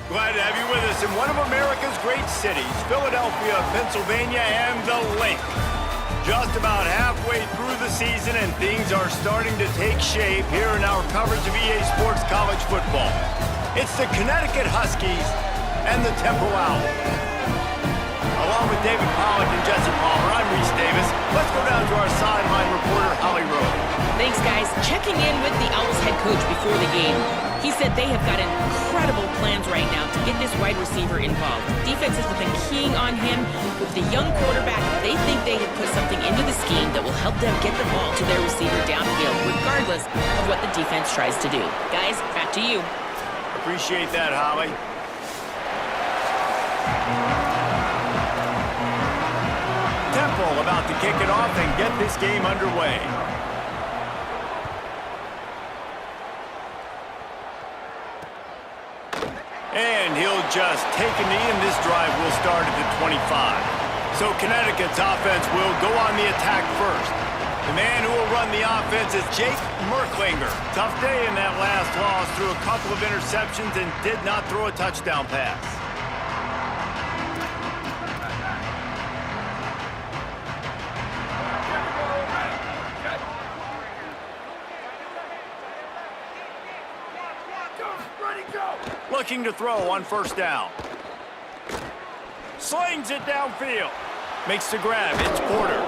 Glad to have you with us in one of America's great cities, Philadelphia, Pennsylvania, and the Link. Just about halfway through the season, and things are starting to take shape here in our coverage of EA Sports College Football. It's the Connecticut Huskies and the Temple Owls. Along with David Pollack and Jesse Palmer, I'm Reese Davis. Let's go down to our sideline reporter, Holly Rowe. Thanks, guys. Checking in with the Owls head coach before the game. He said they have got incredible plans right now to get this wide receiver involved. Defenses have been keying on him. With the young quarterback, they think they have put something into the scheme that will help them get the ball to their receiver downfield, regardless of what the defense tries to do. Guys, back to you. Appreciate that, Holly. Temple about to kick it off and get this game underway. And he'll just take a knee, and this drive will start at the 25. So Connecticut's offense will go on the attack first. The man who will run the offense is Jake Merklinger. Tough day in that last loss, threw a couple of interceptions and did not throw a touchdown pass. Looking to throw on first down. Slings it downfield. Makes the grab. It's Porter.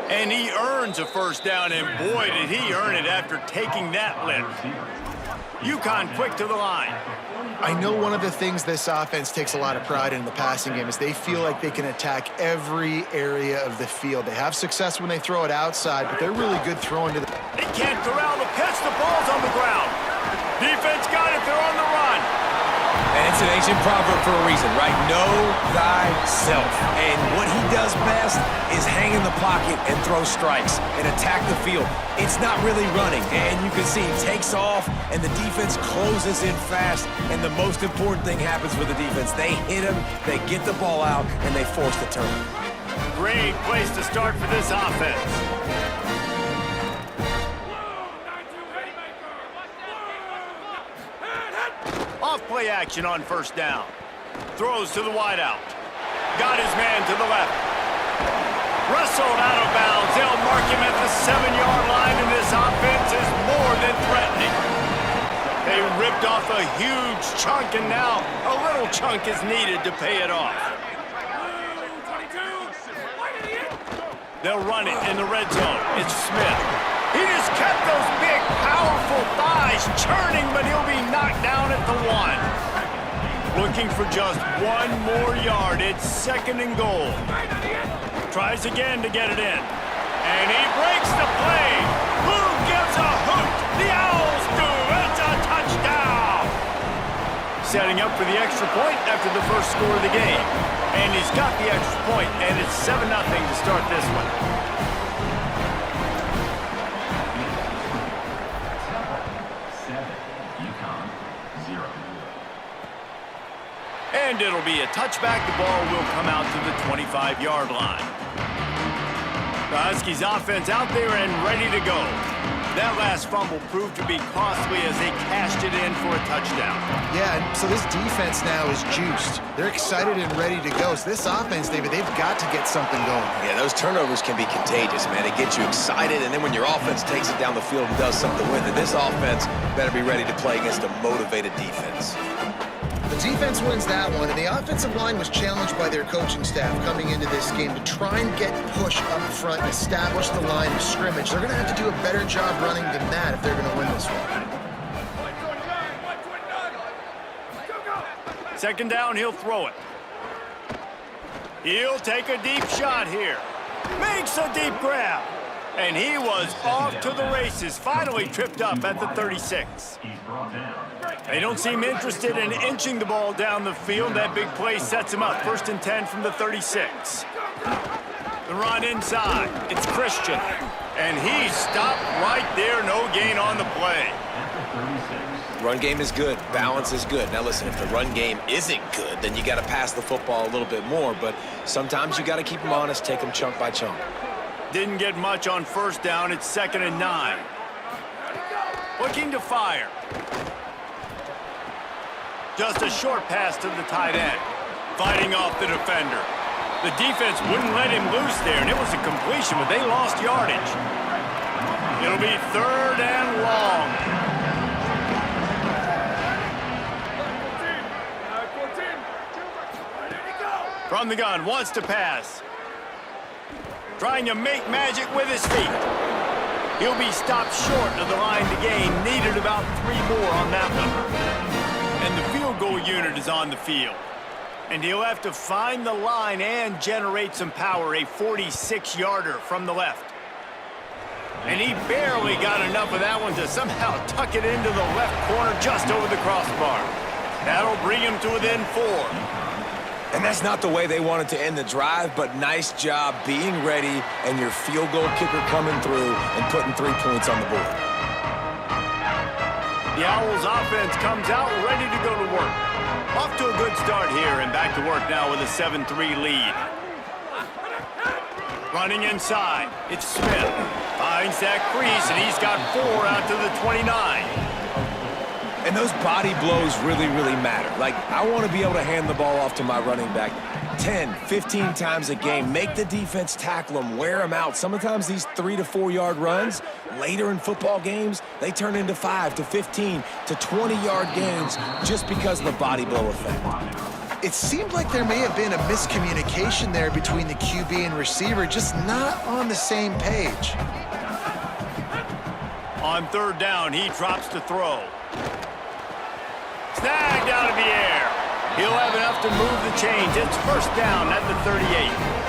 And he earns a first down, and boy, did he earn it after taking that lift. UConn quick to the line. I know one of the things this offense takes a lot of pride in the passing game is they feel like they can attack every area of the field. They have success when they throw it outside, but they're really good throwing to the... They can't corral the pitch. The ball's on the ground. Defense got it. They're on the run. And it's an ancient proverb for a reason, right? Know thyself. And what he does best is hang in the pocket and throw strikes and attack the field. It's not really running. And you can see he takes off, and the defense closes in fast. And the most important thing happens for the defense. They hit him, they get the ball out, and they force the turnover. Great place to start for this offense. Off-play action on first down. Throws to the wideout. Got his man to the left. Wrestled out of bounds. They'll mark him at the 7-yard line, and this offense is more than threatening. They ripped off a huge chunk, and now a little chunk is needed to pay it off. They'll run it in the red zone. It's Smith. He just kept those big, powerful thighs churning, but he'll be knocked down at the 1. Looking for just one more yard. It's second and goal. Tries again to get it in. And he breaks the play. Who gives a hoot? The Owls do. It's a touchdown. Setting up for the extra point after the first score of the game. And he's got the extra point, and it's 7-0 to start this one. And it'll be a touchback. The ball will come out to the 25-yard line. The Huskies offense out there and ready to go. That last fumble proved to be costly as they cashed it in for a touchdown. Yeah, and so this defense now is juiced. They're excited and ready to go. So this offense, David, they've got to get something going. Yeah, those turnovers can be contagious, man. It gets you excited, and then when your offense takes it down the field and does something with it, this offense better be ready to play against a motivated defense. The defense wins that one, and the offensive line was challenged by their coaching staff coming into this game to try and get push up front and establish the line of scrimmage. They're going to have to do a better job running than that if they're going to win this one. Second down, he'll throw it. He'll take a deep shot here. Makes a deep grab. And he was off to the races, finally tripped up at the 36. They don't seem interested in inching the ball down the field. That big play sets him up. First and 10 from the 36. The run inside. It's Christian. And he stopped right there. No gain on the play. Run game is good. Balance is good. Now listen, if the run game isn't good, then you got to pass the football a little bit more. But sometimes you got to keep them honest, take them chunk by chunk. Didn't get much on first down. It's 2nd and 9. Looking to fire. Just a short pass to the tight end. Fighting off the defender. The defense wouldn't let him loose there, and it was a completion, but they lost yardage. It'll be 3rd and long. From the gun, wants to pass. Trying to make magic with his feet. He'll be stopped short of the line to gain. Needed about 3 more on that one. And the field goal unit is on the field. And he'll have to find the line and generate some power. A 46-yarder from the left. And he barely got enough of that one to somehow tuck it into the left corner just over the crossbar. That'll bring him to within 4. And that's not the way they wanted to end the drive, but nice job being ready and your field goal kicker coming through and putting 3 points on the board. The Owls offense comes out ready to go to work. Off to a good start here and back to work now with a 7-3 lead. Running inside, it's Smith. Finds that crease and he's got 4 out to the 29. And those body blows really, really matter. Like, I want to be able to hand the ball off to my running back 10, 15 times a game. Make the defense tackle them, wear them out. Sometimes these 3 to 4 yard runs, later in football games, they turn into 5 to 15 to 20-yard gains just because of the body blow effect. It seemed like there may have been a miscommunication there between the QB and receiver, just not on the same page. On 3rd down, he drops to throw. Snagged out of the air. He'll have enough to move the chains. It's 1st down at the 38.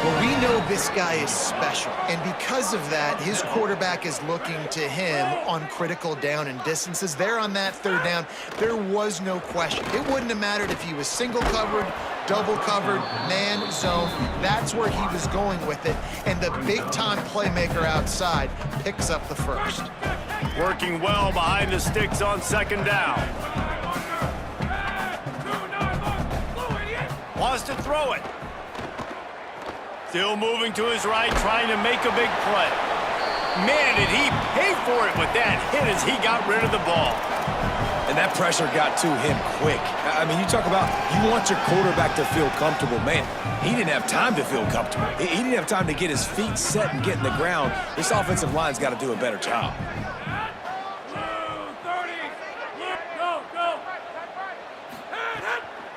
Well, we know this guy is special, and because of that, his quarterback is looking to him on critical down and distances. There on that 3rd down, there was no question. It wouldn't have mattered if he was single covered, double covered, man, zone. That's where he was going with it, and the big-time playmaker outside picks up the 1st. Working well behind the sticks on 2nd down. Wants to throw it. Still moving to his right, trying to make a big play. Man, did he pay for it with that hit as he got rid of the ball. And that pressure got to him quick. I mean, you talk about you want your quarterback to feel comfortable. Man, he didn't have time to feel comfortable. He didn't have time to get his feet set and get in the ground. This offensive line's got to do a better job.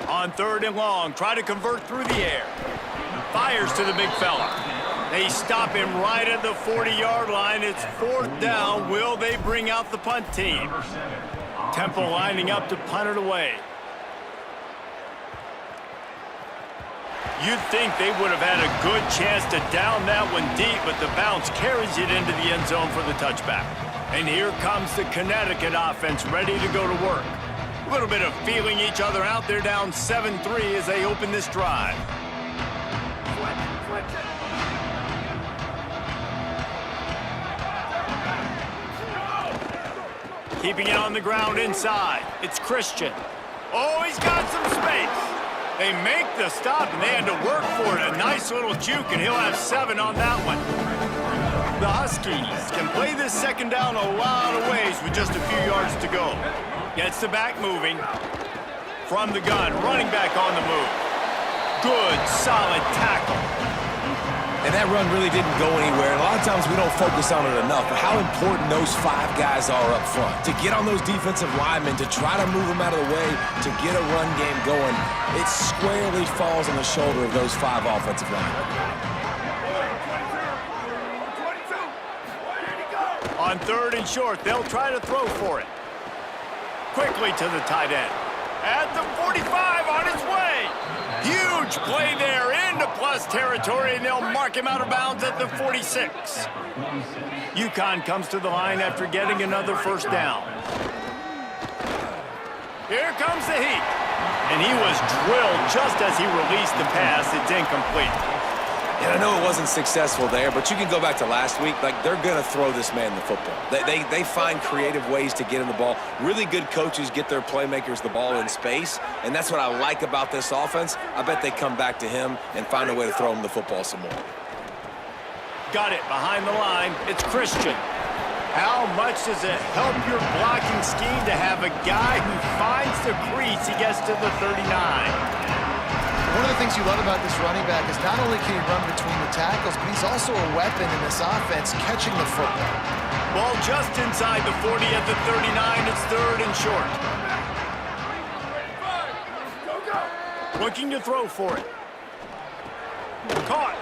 On 3rd and long, try to convert through the air. Fires to the big fella. They stop him right at the 40-yard line. It's 4th down. Will they bring out the punt team? Temple lining up to punt it away. You'd think they would have had a good chance to down that one deep, but the bounce carries it into the end zone for the touchback. And here comes the Connecticut offense ready to go to work. A little bit of feeling each other out. They're down 7-3 as they open this drive. Keeping it on the ground inside. It's Christian. Oh, he's got some space. They make the stop, and they had to work for it. A nice little juke, and he'll have 7 on that one. The Huskies can play this 2nd down a lot of ways with just a few yards to go. Gets the back moving. From the gun, running back on the move. Good, solid tackle. And that run really didn't go anywhere. And a lot of times we don't focus on it enough, but how important those 5 guys are up front. To get on those defensive linemen, to try to move them out of the way, to get a run game going, it squarely falls on the shoulder of those 5 offensive linemen. On 3rd and short, they'll try to throw for it. Quickly to the tight end. At the 45, on his way. Huge play there into plus territory, and they'll mark him out of bounds at the 46. UConn comes to the line after getting another 1st down. Here comes the heat. And he was drilled just as he released the pass. It's incomplete. And I know it wasn't successful there, but you can go back to last week. Like, they're going to throw this man the football. They find creative ways to get him the ball. Really good coaches get their playmakers the ball in space, and that's what I like about this offense. I bet they come back to him and find a way to throw him the football some more. Got it behind the line. It's Christian. How much does it help your blocking scheme to have a guy who finds the crease, he gets to the 39? One of the things you love about this running back is not only can he run between the tackles, but he's also a weapon in this offense catching the football. Ball just inside the 40 at the 39. It's third and short. Looking to throw for it. Caught.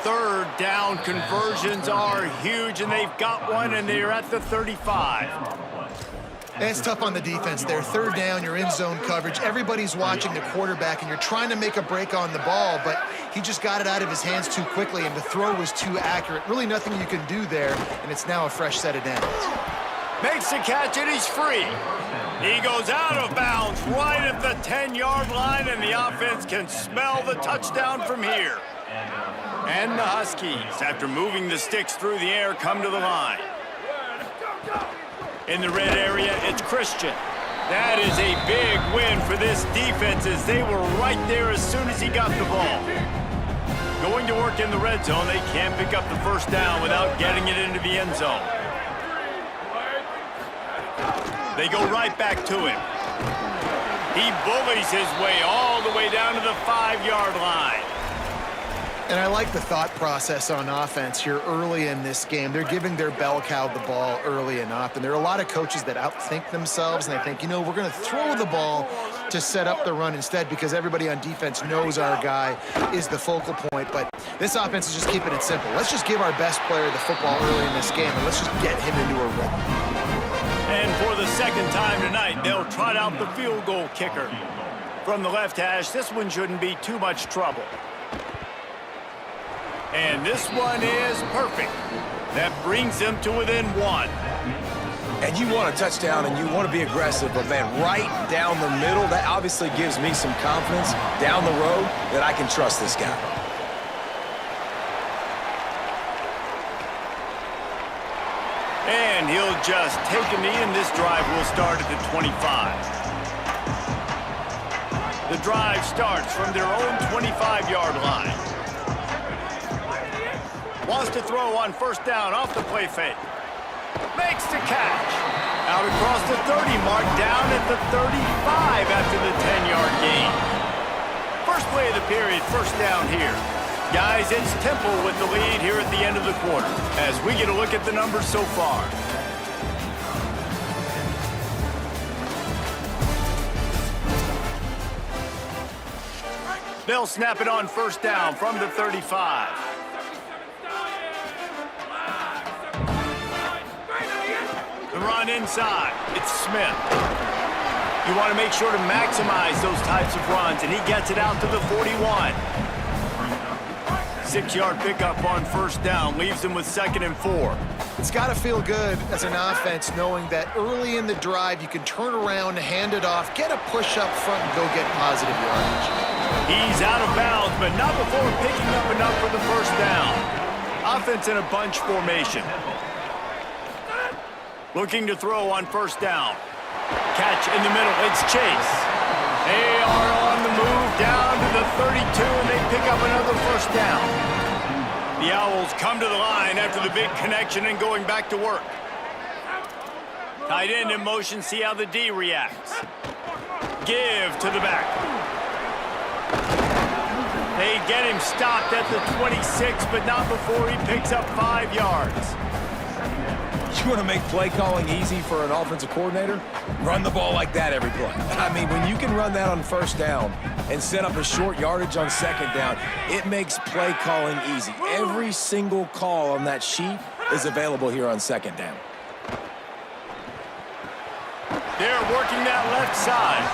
Third down conversions are huge, and they've got one, and they're at the 35. It's tough on the defense there. Third down, you're in zone coverage. Everybody's watching the quarterback, and you're trying to make a break on the ball, but he just got it out of his hands too quickly, and the throw was too accurate. Really nothing you can do there, and it's now a fresh set of downs. Makes the catch, and he's free. He goes out of bounds right at the 10-yard line, and the offense can smell the touchdown from here. And the Huskies, after moving the sticks through the air, come to the line. In the red area, it's Christian. That is a big win for this defense, as they were right there as soon as he got the ball. Going to work in the red zone, they can't pick up the first down without getting it into the end zone. They go right back to him. He bullies his way all the way down to the 5-yard line. And I like the thought process on offense here early in this game. They're giving their bell cow the ball early enough. And there are a lot of coaches that outthink themselves, and they think, you know, we're going to throw the ball to set up the run instead because everybody on defense knows our guy is the focal point. But this offense is just keeping it simple. Let's just give our best player the football early in this game, and let's just get him into a rhythm. And for the second time tonight, they'll trot out the field goal kicker. From the left hash, this one shouldn't be too much trouble. And this one is perfect. That brings them to within one. And you want a touchdown and you want to be aggressive, but man, right down the middle, that obviously gives me some confidence down the road that I can trust this guy. And he'll just take a knee, and this drive will start at the 25. The drive starts from their own 25-yard line. Wants to throw on first down off the play fake. Makes the catch. Out across the 30 mark, down at the 35 after the 10-yard gain. First play of the period, first down here. Guys, it's Temple with the lead here at the end of the quarter as we get a look at the numbers so far. They'll snap it on first down from the 35. The run inside. It's Smith. You want to make sure to maximize those types of runs, and he gets it out to the 41. 6-yard pickup on first down leaves them with 2nd and 4. It's got to feel good as an offense knowing that early in the drive you can turn around, hand it off, get a push up front, and go get positive yardage. He's out of bounds, but not before picking up enough for the first down. Offense in a bunch formation. Looking to throw on first down. Catch in the middle. It's Chase. They are on the move down to the 32, and they pick up another first down. The Owls come to the line after the big connection and going back to work. Tight end in motion, see how the D reacts. Give to the back. They get him stopped at the 26, but not before he picks up 5 yards. You want to make play calling easy for an offensive coordinator? Run the ball like that every play. I mean, when you can run that on first down and set up a short yardage on second down, it makes play calling easy. Every single call on that sheet is available here on second down. They're working that left side.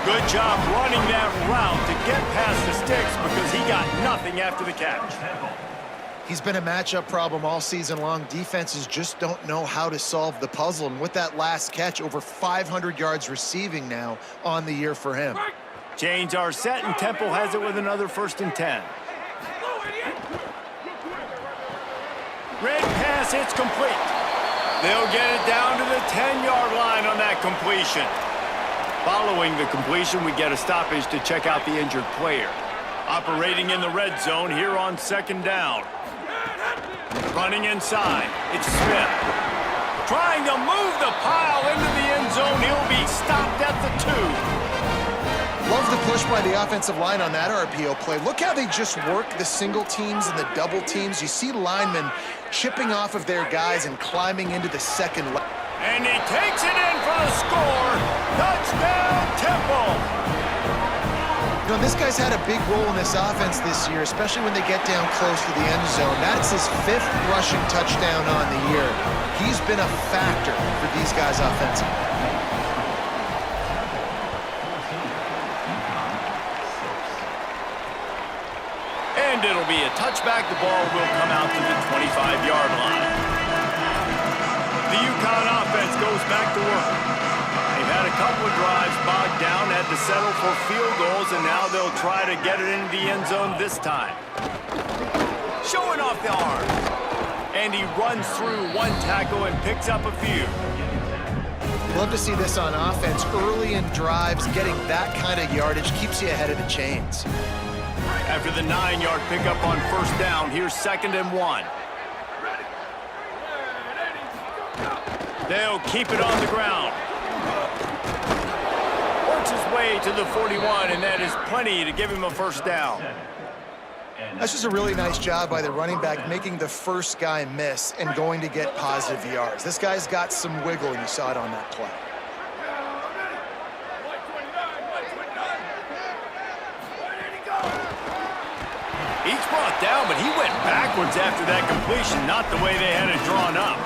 Good job running that route to get past the sticks because he got nothing after the catch. He's been a matchup problem all season long. Defenses just don't know how to solve the puzzle. And with that last catch, over 500 yards receiving now on the year for him. Chains are set, and Temple has it with another 1st and 10. Red pass, it's complete. They'll get it down to the 10-yard line on that completion. Following the completion, we get a stoppage to check out the injured player. Operating in the red zone here on second down. Running inside, it's Smith. Trying to move the pile into the end zone. He'll be stopped at the 2. Love the push by the offensive line on that RPO play. Look how they just work the single teams and the double teams. You see linemen chipping off of their guys and climbing into the second level. And he takes it in for the score. Touchdown, Temple. You know, this guy's had a big role in this offense this year, especially when they get down close to the end zone. That's his 5th rushing touchdown on the year. He's been a factor for these guys offensively. And it'll be a touchback. The ball will come out to the 25-yard line. The UConn offense goes back to work. They've had a couple of drives bogged down, had to settle for field goals, and now they'll try to get it into the end zone this time. Showing off the arm. And he runs through one tackle and picks up a few. Love to see this on offense. Early in drives, getting that kind of yardage keeps you ahead of the chains. After the 9-yard pickup on first down, here's 2nd and 1. They'll keep it on the ground. Works his way to the 41, and that is plenty to give him a first down. That's just a really nice job by the running back, making the first guy miss and going to get positive yards. This guy's got some wiggle, and you saw it on that play. He's brought down, but he went backwards after that completion, not the way they had it drawn up.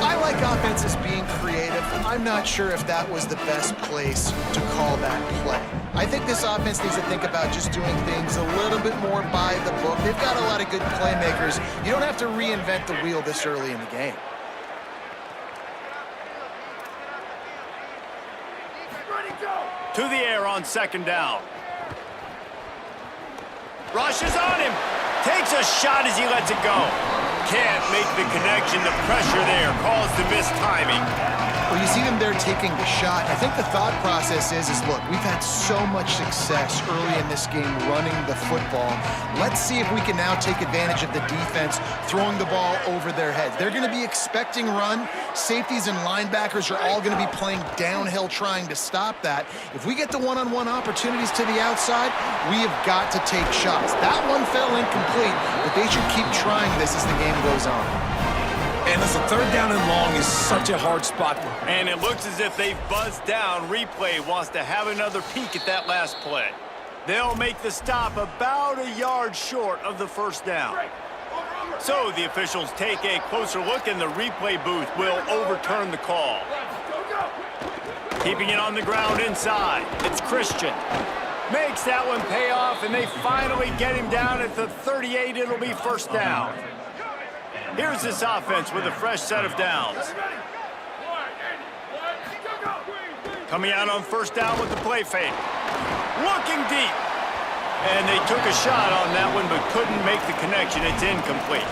I like offenses being creative. I'm not sure if that was the best place to call that play. I think this offense needs to think about just doing things a little bit more by the book. They've got a lot of good playmakers. You don't have to reinvent the wheel this early in the game. To the air on 2nd down. Rushes on him. Takes a shot as he lets it go. Can't make the connection. The pressure there caused the missed timing. Well, you see them there taking the shot. I think the thought process is look, we've had so much success early in this game running the football. Let's see if we can now take advantage of the defense throwing the ball over their heads. They're going to be expecting run. Safeties and linebackers are all going to be playing downhill trying to stop that. If we get the one-on-one opportunities to the outside, we have got to take shots. That one fell incomplete, but they should keep trying this as the game goes on. And listen, 3rd down and long is such a hard spot. And it looks as if they've buzzed down. Replay wants to have another peek at that last play. They'll make the stop about a yard short of the first down. So the officials take a closer look, and the replay booth will overturn the call. Keeping it on the ground inside, it's Christian. Makes that one pay off, and they finally get him down at the 38. It'll be first down. Here's this offense with a fresh set of downs. Coming out on first down with the play fake. Looking deep. And they took a shot on that one, but couldn't make the connection. It's incomplete.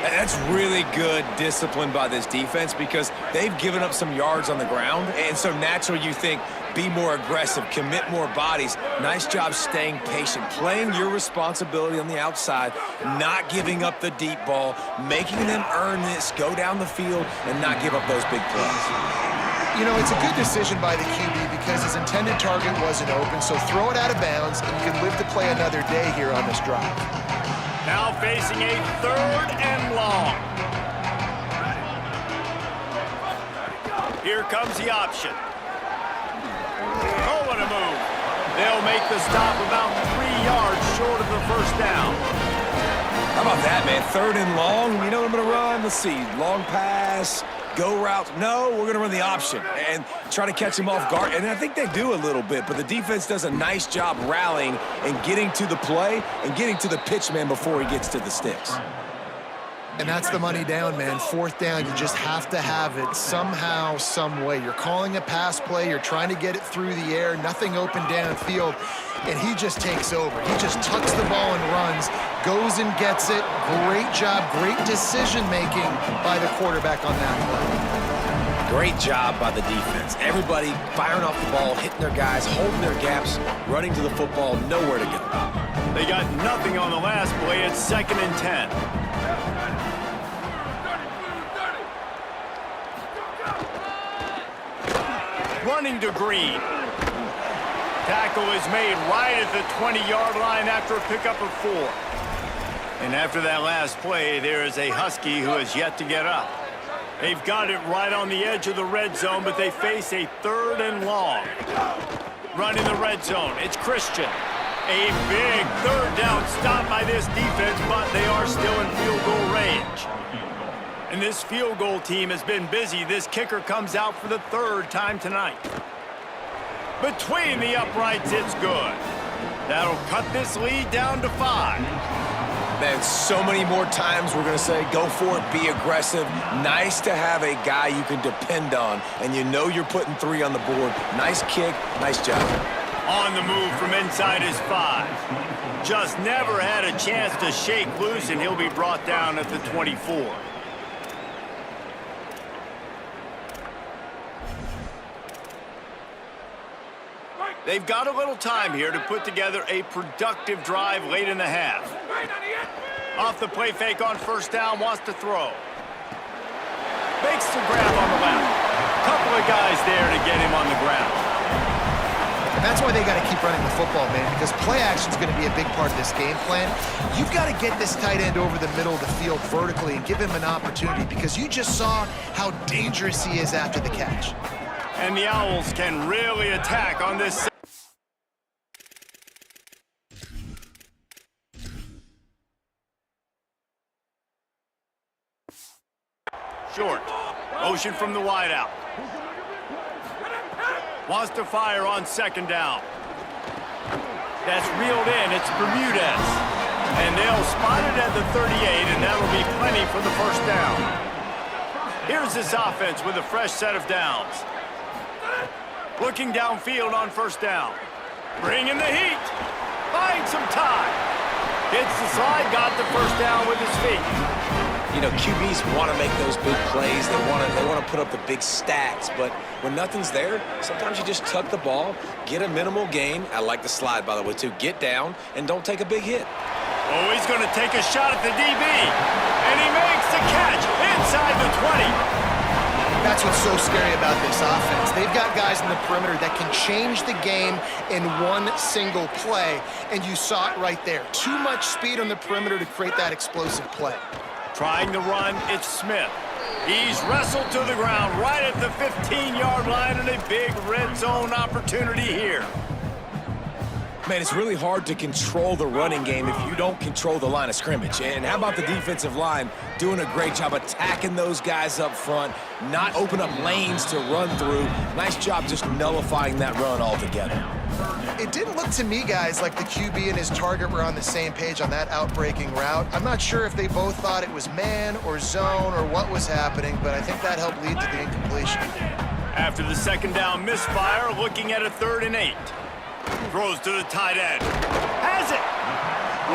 That's really good discipline by this defense because they've given up some yards on the ground, and so naturally you think, be more aggressive, commit more bodies. Nice job staying patient, playing your responsibility on the outside, not giving up the deep ball, making them earn this, go down the field, and not give up those big plays. You know, it's a good decision by the QB because his intended target wasn't open, so throw it out of bounds, and you can live to play another day here on this drive. Now facing a 3rd and long. Here comes the option. Oh, what a move. They'll make the stop about 3 yards short of the first down. How about that, man? 3rd and long. You know what I'm going to run? Let's see. Long pass, go route. No, we're going to run the option and try to catch him off guard. And I think they do a little bit, but the defense does a nice job rallying and getting to the play and getting to the pitch man before he gets to the sticks. And that's the money down, man. 4th down, you just have to have it somehow, some way. You're calling a pass play, you're trying to get it through the air, nothing open downfield, and he just takes over. He just tucks the ball and runs, goes and gets it. Great job, great decision-making by the quarterback on that play. Great job by the defense. Everybody firing off the ball, hitting their guys, holding their gaps, running to the football, nowhere to go. They got nothing on the last play. It's 2nd and 10. running to Green. Tackle is made right at the 20-yard line after a pickup of 4. And after that last play, there is a Husky who has yet to get up. They've got it right on the edge of the red zone, but they face a 3rd and long. Running the red zone, it's Christian. A big 3rd down stop by this defense, but they are still in field goal range. And this field goal team has been busy. This kicker comes out for the 3rd time tonight. Between the uprights, it's good. That'll cut this lead down to 5. Man, so many more times we're going to say, go for it, be aggressive. Nice to have a guy you can depend on, and you know you're putting 3 on the board. Nice kick, nice job. On the move from inside his 5. Just never had a chance to shake loose, and he'll be brought down at the 24. They've got a little time here to put together a productive drive late in the half. Off the play fake on 1st down, wants to throw. Makes the grab on the left. Couple of guys there to get him on the ground. And that's why they got to keep running the football, man, because play action is going to be a big part of this game plan. You've got to get this tight end over the middle of the field vertically and give him an opportunity, because you just saw how dangerous he is after the catch. And the Owls can really attack on this. Short. Motion from the wideout. Wants to fire on 2nd down. That's reeled in. It's Bermudez. And they'll spot it at the 38, and that'll be plenty for the 1st down. Here's this offense with a fresh set of downs. Looking downfield on 1st down. Bringing the heat. Finds some time. Hits the slide, got the 1st down with his feet. You know, QBs want to make those big plays. They want to put up the big stats. But when nothing's there, sometimes you just tuck the ball, get a minimal gain. I like the slide, by the way, too. Get down and don't take a big hit. Oh, he's going to take a shot at the DB. And he makes the catch inside the 20. That's what's so scary about this offense. They've got guys in the perimeter that can change the game in one single play. And you saw it right there. Too much speed on the perimeter to create that explosive play. Trying to run, it's Smith. He's wrestled to the ground right at the 15-yard line, and a big red zone opportunity here. Man, it's really hard to control the running game if you don't control the line of scrimmage. And how about the defensive line doing a great job attacking those guys up front, not open up lanes to run through. Nice job just nullifying that run altogether. It didn't look to me, guys, like the QB and his target were on the same page on that outbreaking route. I'm not sure if they both thought it was man or zone or what was happening, but I think that helped lead to the incompletion. After the 2nd down misfire, looking at a 3rd and 8. Throws to the tight end. Has it.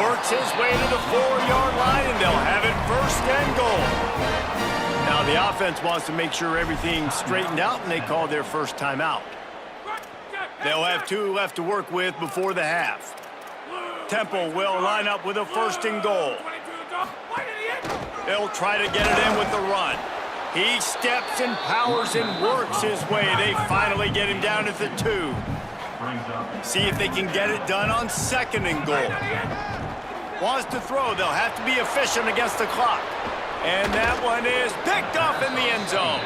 Works his way to the 4-yard line, and they'll have it 1st and goal. Now the offense wants to make sure everything's straightened out, and they call their first timeout. They'll have 2 left to work with before the half. Temple will line up with a 1st and goal. They'll try to get it in with the run. He steps and powers and works his way. They finally get him down at the 2. See if they can get it done on 2nd and goal. Wants to throw. They'll have to be efficient against the clock. And that one is picked off in the end zone.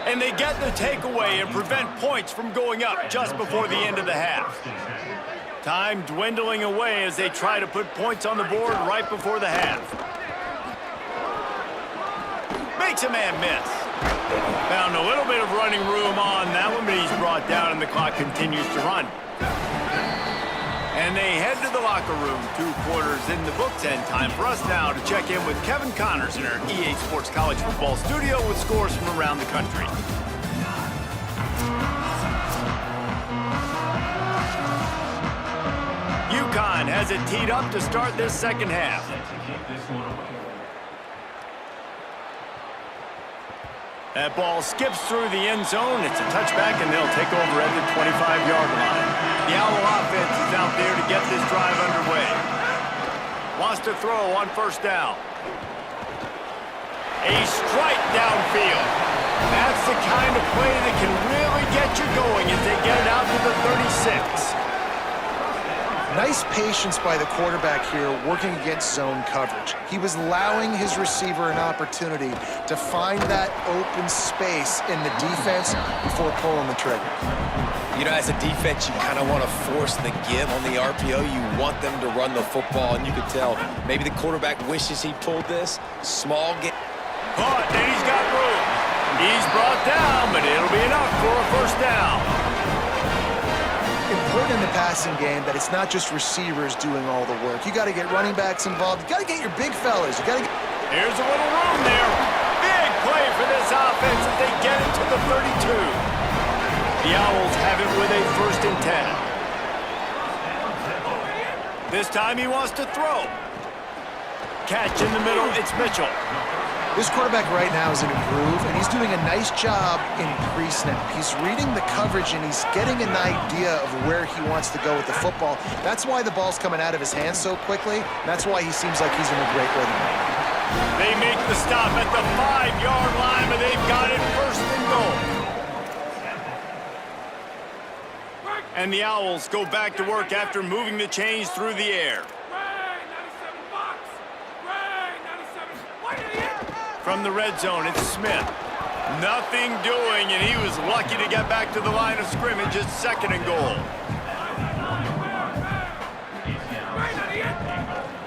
And they get the takeaway and prevent points from going up just before the end of the half. Time dwindling away as they try to put points on the board right before the half. Makes a man miss. Found a little bit of running room on that one, but he's brought down and the clock continues to run. And they head to the locker room, 2 quarters in the books, and time for us now to check in with Kevin Connors in our EA Sports College Football studio with scores from around the country. UConn has it teed up to start this 2nd half. That ball skips through the end zone. It's a touchback, and they'll take over at the 25-yard line. The Owl offense is out there to get this drive underway. Wants to throw on 1st down. A strike downfield. That's the kind of play that can really get you going as they get it out to the 36. Nice patience by the quarterback here working against zone coverage. He was allowing his receiver an opportunity to find that open space in the defense before pulling the trigger. You know, as a defense, you kind of want to force the give on the RPO. You want them to run the football, and you can tell maybe the quarterback wishes he pulled this. Small game. Caught, and he's got room. He's brought down, but it'll be enough for a first down. Important in the passing game that it's not just receivers doing all the work. You got to get running backs involved. You got to get your big fellas. You got to get... Here's a little room there. Big play for this offense as they get it to the 32. The Owls have it with a 1st and 10. This time he wants to throw. Catch in the middle, it's Mitchell. This quarterback right now is in a groove, and he's doing a nice job in pre-snap. He's reading the coverage, and he's getting an idea of where he wants to go with the football. That's why the ball's coming out of his hands so quickly. That's why he seems like he's in a great rhythm. They make the stop at the 5-yard line, but they've got it 1st and goal. And the Owls go back to work after moving the chains through the air. From the red zone, it's Smith. Nothing doing, and he was lucky to get back to the line of scrimmage. It's 2nd and goal.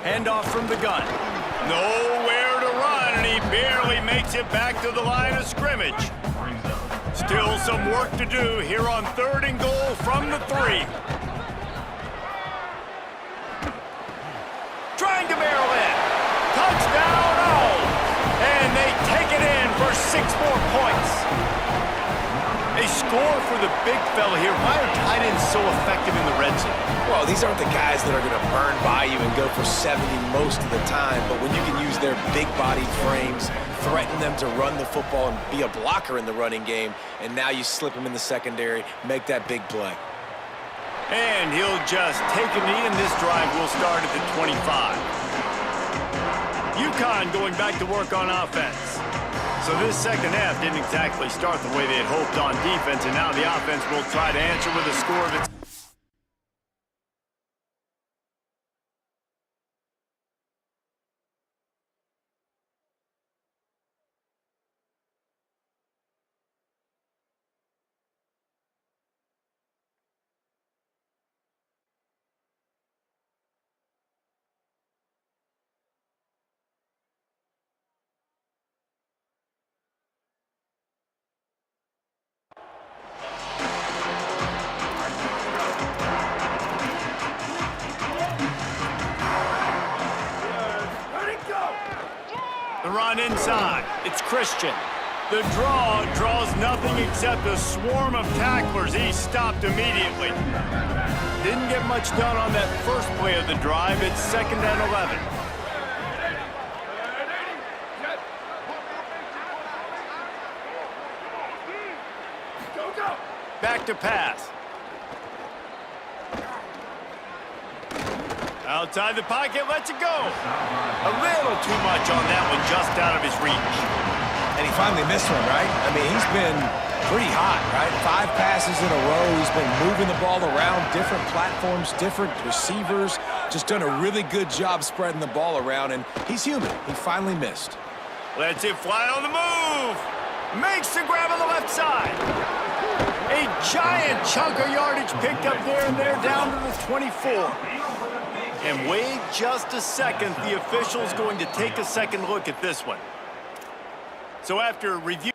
Handoff from the gun. Nowhere to run, and he barely makes it back to the line of scrimmage. Still some work to do here on 3rd and goal from the 3. Trying to barrel in. Touchdown, Owls! And they take it in for 6 more points. A score for the big fella here. Why are tight ends so effective in the red zone? Well, these aren't the guys that are going to burn by you and go for 70 most of the time, but when you can use their big-bodied frames, threaten them to run the football and be a blocker in the running game, and now you slip them in the secondary, make that big play. And he'll just take a knee, and this drive will start at the 25. UConn going back to work on offense. So this second half didn't exactly start the way they had hoped on defense, and now the offense will try to answer with a score of its. The run inside. It's Christian. The draw draws nothing except a swarm of tacklers. He stopped immediately. Didn't get much done on that first play of the drive. It's 2nd and 11. Back to pass. Outside the pocket, lets it go. A little too much on that one, just out of his reach. And he finally missed one, right? I mean, he's been pretty hot, right? 5 passes in a row. He's been moving the ball around, different platforms, different receivers. Just done a really good job spreading the ball around, and he's human. He finally missed. Lets it fly on the move. Makes the grab on the left side. A giant chunk of yardage picked up there, and they're down to the 24. And wait just a second, the official's going to take a second look at this one. So after review...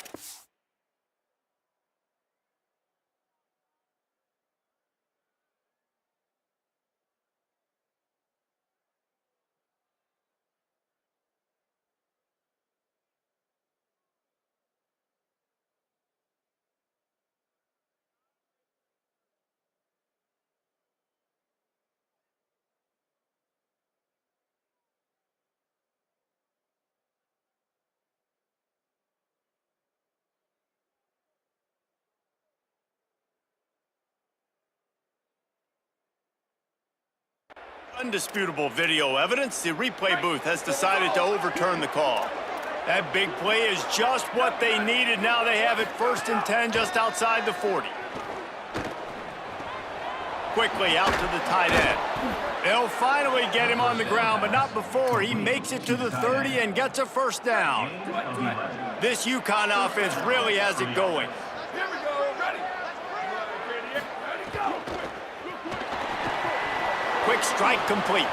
Undisputable video evidence, the replay booth has decided to overturn the call. That big play is just what they needed. Now they have it 1st and 10 just outside the 40. Quickly out to the tight end. They'll finally get him on the ground, but not before he makes it to the 30 and gets a 1st down. This UConn offense really has it going. Here we go. Ready. Go. Quick strike complete.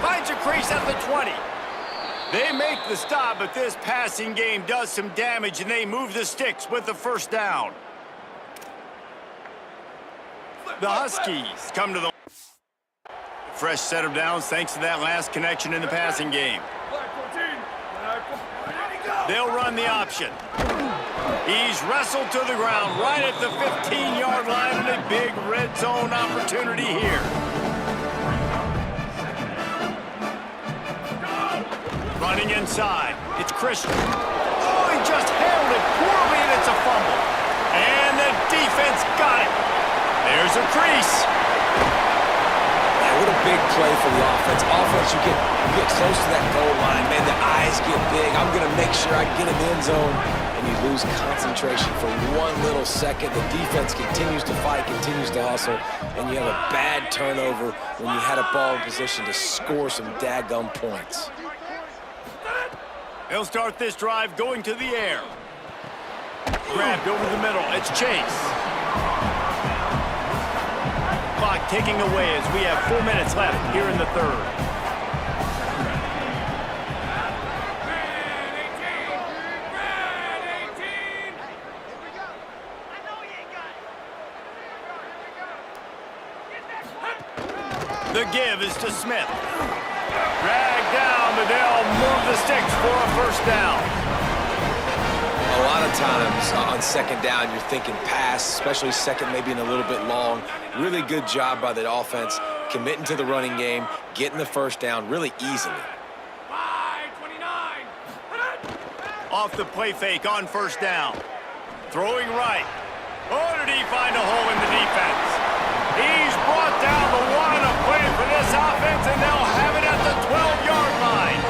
Finds a crease at the 20. They make the stop, but this passing game does some damage, and they move the sticks with the 1st down. The Huskies come to the fresh set of downs thanks to that last connection in the passing game. They'll run the option. He's wrestled to the ground right at the 15-yard line, and a big red zone opportunity here. Running inside, it's Christian. Oh, he just handled it poorly, and it's a fumble. And the defense got it. There's a crease. Yeah, what a big play for the offense. Offense, you get close to that goal line, man, the eyes get big. I'm going to make sure I get in the end zone. And you lose concentration for one little second. The defense continues to fight, continues to hustle, and you have a bad turnover when you had a ball in position to score some daggum points. They'll start this drive going to the air. Grabbed over the middle. It's Chase. Clock ticking away as we have 4 minutes left here in the 3rd. The give is to Smith. Dragged down, but they'll move the sticks for a 1st down. A lot of times on 2nd down, you're thinking pass, especially 2nd, maybe in a little bit long. Really good job by the offense, committing to the running game, getting the 1st down really easily. 5-29. Off the play fake on 1st down. Throwing right. Oh, did he find a hole in the defense? He's brought down the one of play for this offense, and they'll have it at the 12-yard line.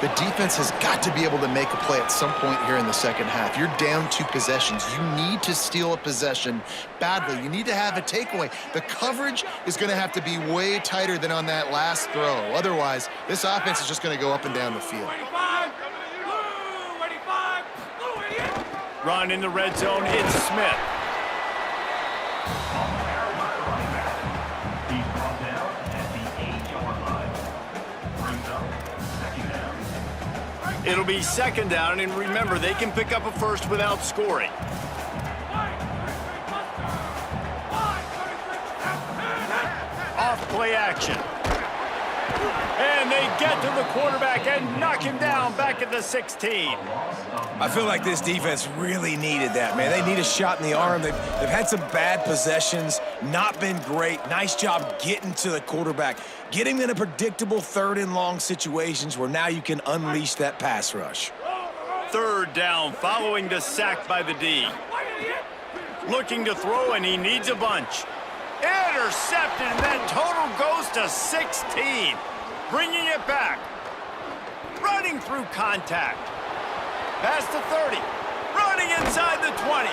The defense has got to be able to make a play at some point here in the 2nd half. You're down 2 possessions. You need to steal a possession badly. You need to have a takeaway. The coverage is going to have to be way tighter than on that last throw. Otherwise, this offense is just going to go up and down the field. 25. Blue, 25. Blue, idiot. Run in the red zone. It's Smith. It'll be 2nd down, and remember, they can pick up a 1st without scoring. Off play action. And they get to the quarterback and knock him down back at the 16. I feel like this defense really needed that, man. They need a shot in the arm. They've had some bad possessions, not been great. Nice job getting to the quarterback, getting him in a predictable 3rd and long situations where now you can unleash that pass rush. 3rd down following the sack by the D. Looking to throw, and he needs a bunch. Intercepted, and that total goes to 16. Bringing it back. Running through contact. Past the 30. Running inside the 20.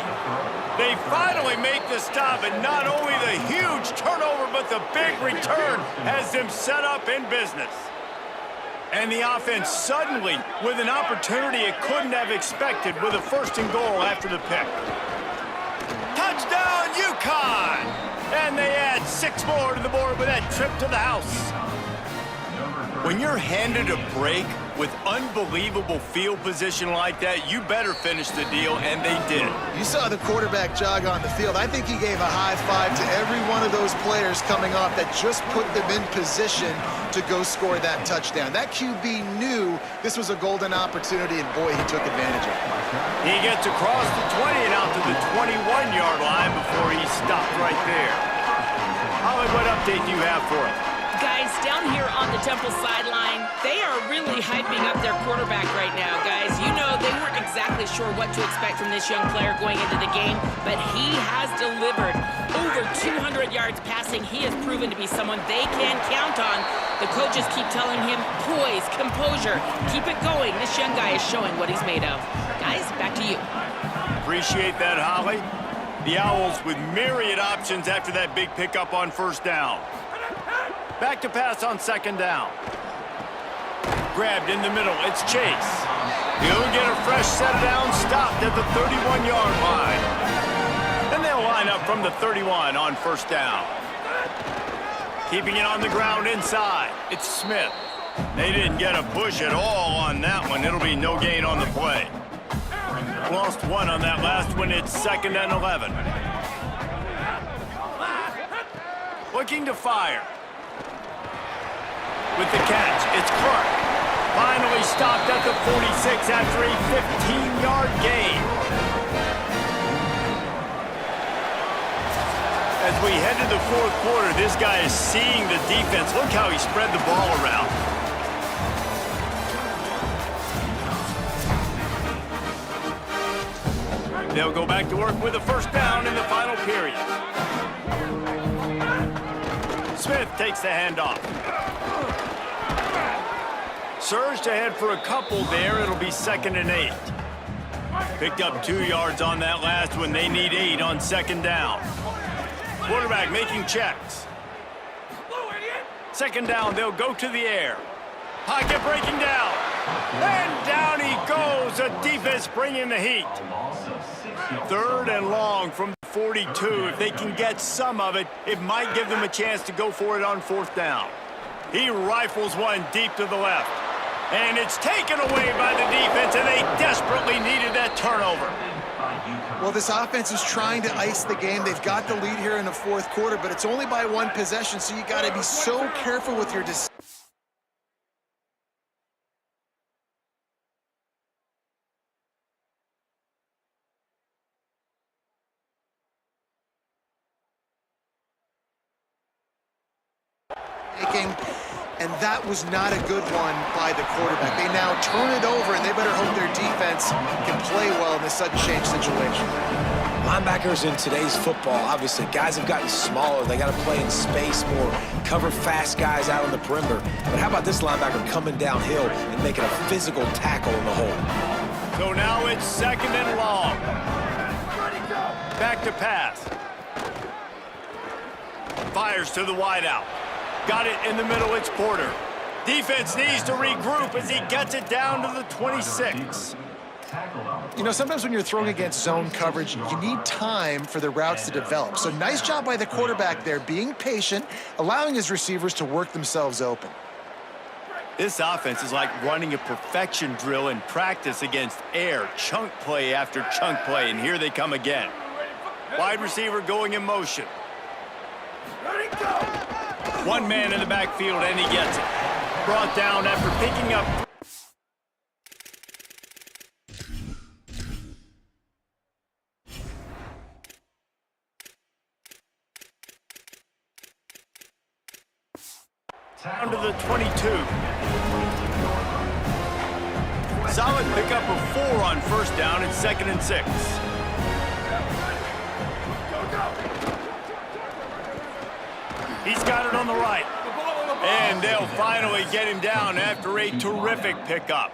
They finally make the stop, and not only the huge turnover, but the big return has them set up in business. And the offense suddenly with an opportunity it couldn't have expected with a 1st and goal after the pick. Touchdown, UConn! And they add 6 more to the board with that trip to the house. When you're handed a break with unbelievable field position like that, you better finish the deal, and they did. You saw the quarterback jog on the field. I think he gave a high five to every one of those players coming off that just put them in position to go score that touchdown. That QB knew this was a golden opportunity, and boy, he took advantage of it. He gets across the 20 and out to the 21-yard line before he stopped right there. Holly, what update do you have for us? Guys, guys, down here on the Temple sideline, they are really hyping up their quarterback right now, guys. You know, they weren't exactly sure what to expect from this young player going into the game, but he has delivered over 200 yards passing. He has proven to be someone they can count on. The coaches keep telling him, poise, composure, keep it going. This young guy is showing what he's made of. Guys, back to you. Appreciate that, Holly. The Owls with myriad options after that big pickup on first down. Back to pass on second down. Grabbed in the middle. It's Chase. He'll get a fresh set of downs, stopped at the 31-yard line. And they'll line up from the 31 on first down. Keeping it on the ground inside. It's Smith. They didn't get a push at all on that one. It'll be no gain on the play. Lost one on that last one. It's 2nd and 11. Looking to fire. With the catch, it's Clark. Finally stopped at the 46 after a 15-yard gain. As we head to the fourth quarter, this guy is seeing the defense. Look how he spread the ball around. They'll go back to work with a first down in the final period. Smith takes the handoff. Surged ahead for a couple there. It'll be 2nd and 8. Picked up 2 yards on that last one. They need 8 on second down. Quarterback making checks. Second down, they'll go to the air. Pocket breaking down. And down he goes. The defense bringing the heat. 3rd and long from 42. If they can get some of it, it might give them a chance to go for it on fourth down. He rifles one deep to the left. And it's taken away by the defense, and they desperately needed that turnover. Well, this offense is trying to ice the game. They've got the lead here in the fourth quarter, but it's only by 1 possession, so you got to be so careful with your decisions. And that was not a good one by the quarterback. They now turn it over, and they better hope their defense can play well in this sudden change situation. Linebackers in today's football, obviously, guys have gotten smaller. They got to play in space more, cover fast guys out on the perimeter. But how about this linebacker coming downhill and making a physical tackle in the hole? So now it's 2nd and long. Back to pass. Fires to the wideout. Got it in the middle, it's Porter. Defense needs to regroup as he gets it down to the 26. You know, sometimes when you're throwing against zone coverage, you need time for the routes to develop. So nice job by the quarterback there, being patient, allowing his receivers to work themselves open. This offense is like running a perfection drill in practice against air, chunk play after chunk play, and here they come again. Wide receiver going in motion. One man in the backfield, and he gets it. Brought down after picking up. Down to the 22. Solid pickup of 4 on first down. It's 2nd and 6. He's got it on the right. And they'll finally get him down after a terrific pickup.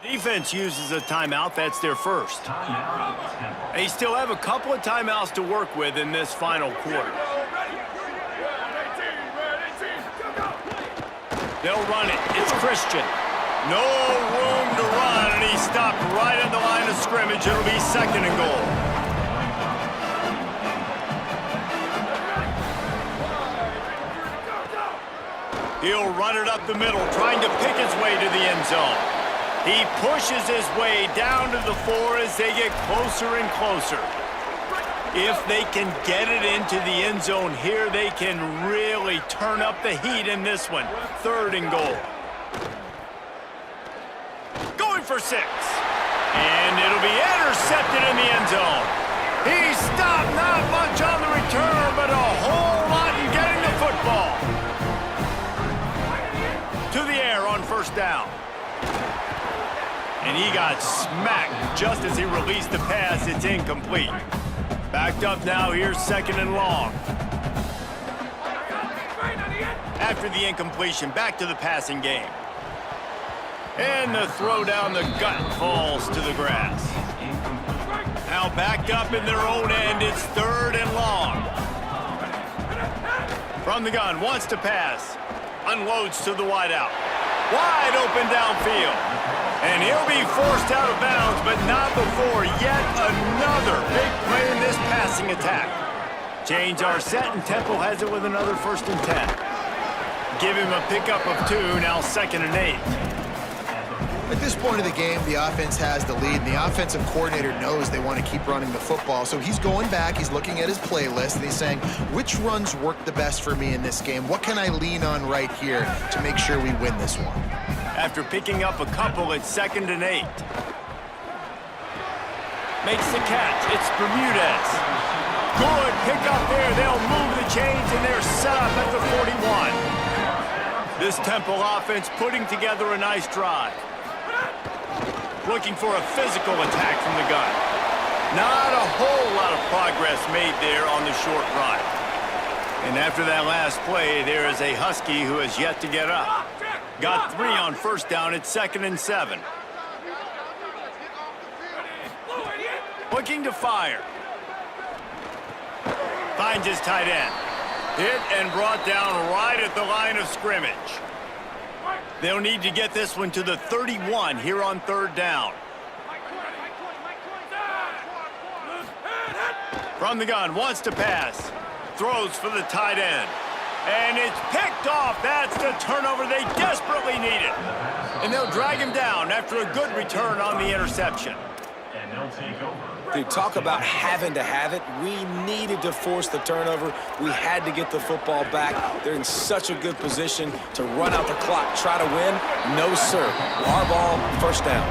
Defense uses a timeout. That's their first. They still have a couple of timeouts to work with in this final quarter. They'll run it. It's Christian. No room to run, and he stopped right at the line of scrimmage. It'll be 2nd and goal. He'll run it up the middle, trying to pick his way to the end zone. He pushes his way down to the 4 as they get closer and closer. If they can get it into the end zone here, they can really turn up the heat in this one. 3rd and goal. Going for 6. And it'll be intercepted in the end zone. He stopped, not much on the return, but a whole lot in getting the football. To the air on 1st down. And he got smacked just as he released the pass. It's incomplete. Backed up now, here's 2nd and long. After the incompletion, back to the passing game. And the throw down the gut falls to the grass. Now backed up in their own end, it's 3rd and long. From the gun, wants to pass. Unloads to the wideout. Wide open downfield. And he'll be forced out of bounds, but not before yet another big play in this passing attack. Change our set, and Temple has it with another 1st and 10. Give him a pickup of 2, now 2nd and 8. At this point of the game, the offense has the lead, and the offensive coordinator knows they want to keep running the football. So he's going back, he's looking at his playlist, and he's saying, which runs work the best for me in this game? What can I lean on right here to make sure we win this one? After picking up a couple, it's 2nd and 8. Makes the catch. It's Bermudez. Good pick up there. They'll move the chains, and they're set up at the 41. This Temple offense putting together a nice drive. Looking for a physical attack from the gun. Not a whole lot of progress made there on the short run. And after that last play, there is a Husky who has yet to get up. Got 3 on 1st down. It's 2nd and 7. Looking to fire. Finds his tight end. Hit and brought down right at the line of scrimmage. They'll need to get this one to the 31 here on 3rd down. From the gun, wants to pass. Throws for the tight end. And it's picked off. That's the turnover they desperately needed. And they'll drag him down after a good return on the interception. And they'll take over. Dude, talk about having to have it. We needed to force the turnover. We had to get the football back. They're in such a good position to run out the clock, try to win. No, sir. Our ball, 1st down.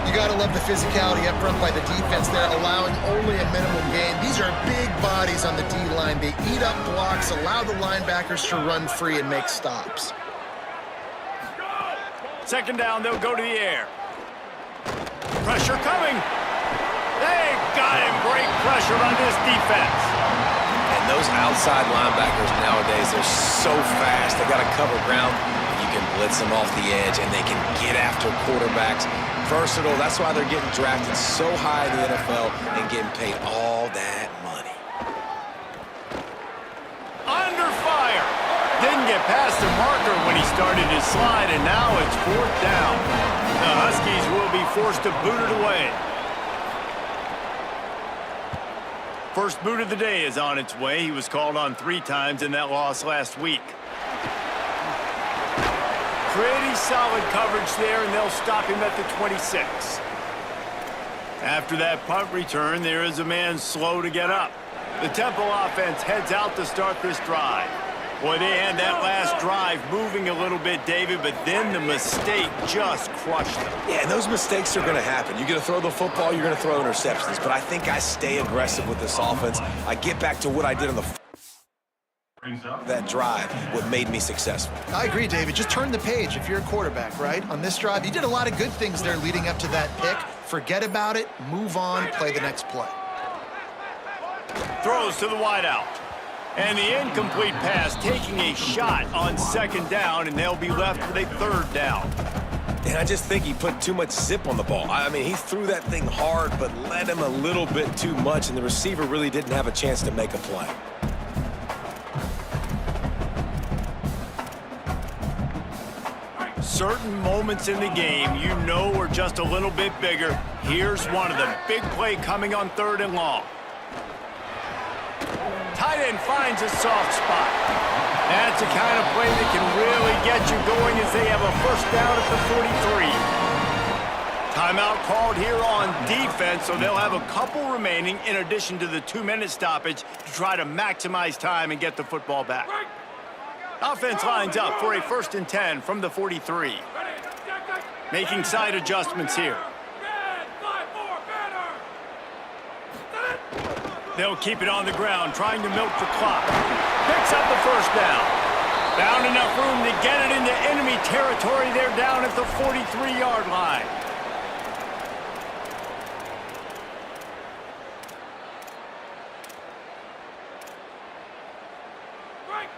You got to love the physicality up front by the defense there, allowing only a minimum gain. These are big bodies on the D-line. They eat up blocks, allow the linebackers to run free and make stops. 2nd down, they'll go to the air. Pressure coming. They got him. Great pressure on this defense. And those outside linebackers nowadays, they're so fast. They got to cover ground. You can blitz them off the edge, and they can get after quarterbacks. Versatile. That's why they're getting drafted so high in the NFL and getting paid all that money. Under fire. Didn't get past the marker when he started his slide, and now it's 4th down. The Huskies will be forced to boot it away. First boot of the day is on its way. He was called on 3 times in that loss last week. Pretty solid coverage there, and they'll stop him at the 26. After that punt return, there is a man slow to get up. The Temple offense heads out to start this drive. Boy, they had that last drive moving a little bit, David, but then the mistake just crushed them. Yeah, and those mistakes are going to happen. You're going to throw the football, you're going to throw interceptions. But I think I stay aggressive with this offense. I get back to what I did on that drive, what made me successful. I agree, David. Just turn the page if you're a quarterback, right? On this drive, you did a lot of good things there leading up to that pick. Forget about it, move on, play the next play. Throws to the wideout. And the incomplete pass taking a shot on 2nd down, and they'll be left with a 3rd down. And I just think he put too much zip on the ball. I mean, he threw that thing hard, but led him a little bit too much, and the receiver really didn't have a chance to make a play. Certain moments in the game you know are just a little bit bigger. Here's one of them. Big play coming on 3rd and long. Tight end finds a soft spot. That's the kind of play that can really get you going as they have a first down at the 43. Timeout called here on defense, so they'll have a couple remaining in addition to the 2-minute stoppage to try to maximize time and get the football back. Offense lines up for a 1st and 10 from the 43. Making side adjustments here. They'll keep it on the ground, trying to milk the clock. Picks up the first down. Found enough room to get it into enemy territory. They're down at the 43-yard line.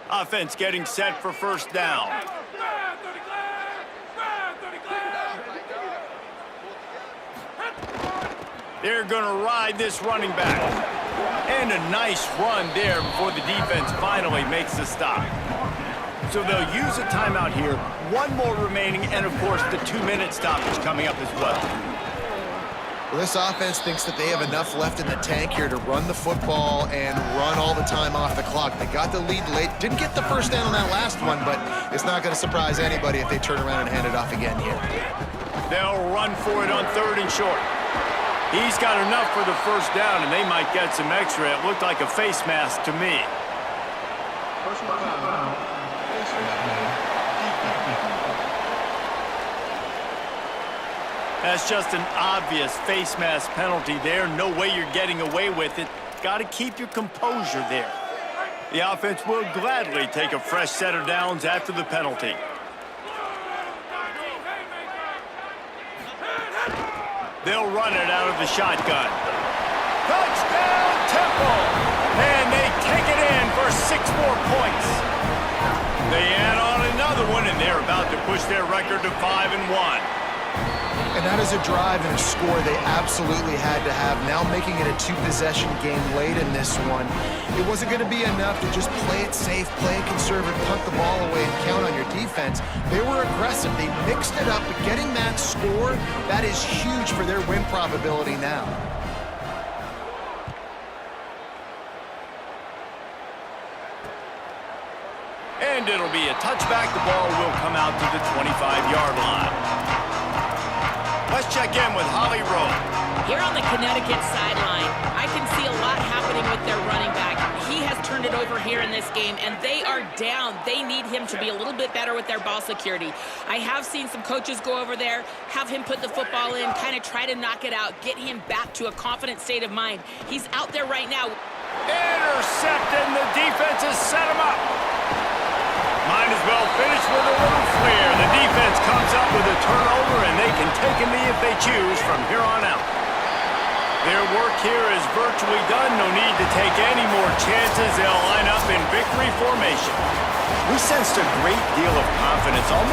Offense getting set for first down. They're going to ride this running back. And a nice run there before the defense finally makes the stop. So they'll use a timeout here. One more remaining, and of course the 2-minute stoppage coming up as well. Well, this offense thinks that they have enough left in the tank here to run the football and run all the time off the clock. They got the lead late. Didn't get the first down on that last one, but it's not going to surprise anybody if they turn around and hand it off again here. They'll run for it on 3rd and short. He's got enough for the first down, and they might get some extra. It looked like a face mask to me. That's just an obvious face mask penalty there. No way you're getting away with it. Got to keep your composure there. The offense will gladly take a fresh set of downs after the penalty. They'll run it out of the shotgun. Touchdown, Temple! And they take it in for 6 more points. They add on another one, and they're about to push their record to 5-1. And that is a drive and a score they absolutely had to have. Now making it a 2-possession game late in this one. It wasn't going to be enough to just play it safe, play it conservative, punt the ball away, and count on your defense. They were aggressive. They mixed it up, but getting that score, that is huge for their win probability now. And it'll be a touchback. The ball will come out to the 25-yard line. Let's check in with Holly Rowe. Here on the Connecticut sideline, I can see a lot happening with their running back. He has turned it over here in this game, and they are down. They need him to be a little bit better with their ball security. I have seen some coaches go over there, have him put the football in, kind of try to knock it out, get him back to a confident state of mind. He's out there right now. Intercepted, and the defense has set him up. Might as well finish with a little flair. The defense comes up with a turnover, and they can take a knee if they choose from here on out. Their work here is virtually done. No need to take any more chances. They'll line up in victory formation. We sensed a great deal of confidence, almost